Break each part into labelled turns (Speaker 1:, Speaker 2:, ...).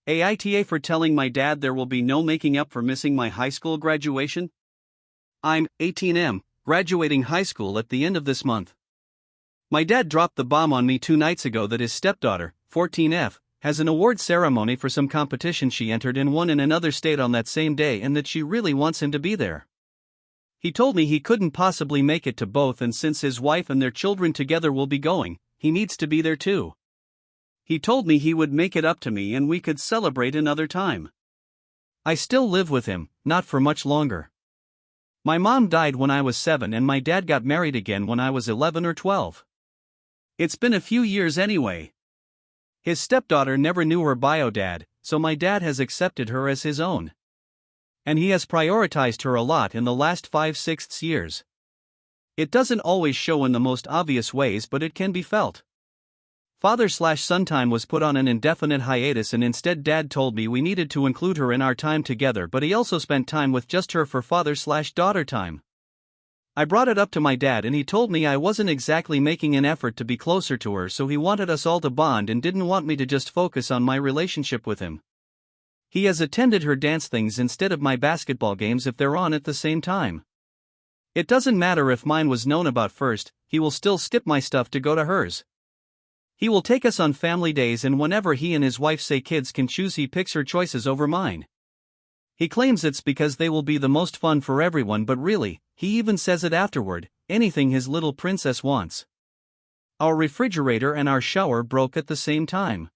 Speaker 1: AITA for telling my dad there will be no making up for missing my high school graduation? I'm 18M, graduating high school at the end of this month. My dad dropped the bomb on me 2 nights ago that his stepdaughter, 14F, has an award ceremony for some competition she entered and won in another state on that same day and that she really wants him to be there. He told me he couldn't possibly make it to both, and since his wife and their children together will be going, he needs to be there too. He told me he would make it up to me and we could celebrate another time. I still live with him, not for much longer. My mom died when I was 7 and my dad got married again when I was 11 or 12. It's been a few years anyway. His stepdaughter never knew her bio dad, so my dad has accepted her as his own. And he has prioritized her a lot in the last 5-6 years. It doesn't always show in the most obvious ways, but it can be felt. Father/son time was put on an indefinite hiatus, and instead Dad told me we needed to include her in our time together, but he also spent time with just her for father/daughter time. I brought it up to my dad and he told me I wasn't exactly making an effort to be closer to her, so he wanted us all to bond and didn't want me to just focus on my relationship with him. He has attended her dance things instead of my basketball games if they're on at the same time. It doesn't matter if mine was known about first, he will still skip my stuff to go to hers. He will take us on family days, and whenever he and his wife say kids can choose, he picks her choices over mine. He claims it's because they will be the most fun for everyone, but really, he even says it afterward, anything his little princess wants. Our refrigerator and our shower broke at the same time.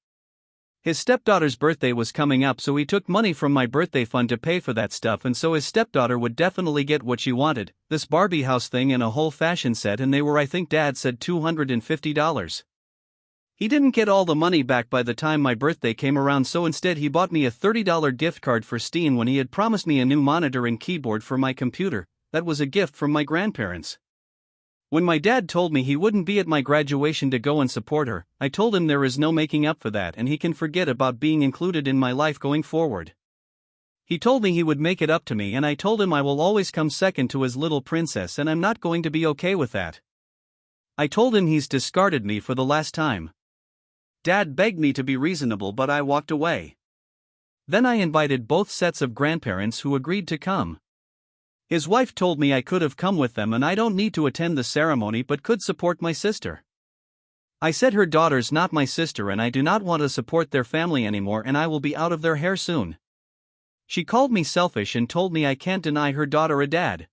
Speaker 1: His stepdaughter's birthday was coming up, so he took money from my birthday fund to pay for that stuff, and so his stepdaughter would definitely get what she wanted, this Barbie house thing and a whole fashion set, and they were, I think Dad said, $250. He didn't get all the money back by the time my birthday came around, so instead he bought me a $30 gift card for Steam when he had promised me a new monitor and keyboard for my computer. That was a gift from my grandparents. When my dad told me he wouldn't be at my graduation to go and support her, I told him there is no making up for that and he can forget about being included in my life going forward. He told me he would make it up to me, and I told him I will always come second to his little princess and I'm not going to be okay with that. I told him he's discarded me for the last time. Dad begged me to be reasonable, but I walked away. Then I invited both sets of grandparents who agreed to come. His wife told me I could have come with them and I don't need to attend the ceremony but could support my sister. I said her daughter's not my sister and I do not want to support their family anymore and I will be out of their hair soon. She called me selfish and told me I can't deny her daughter a dad.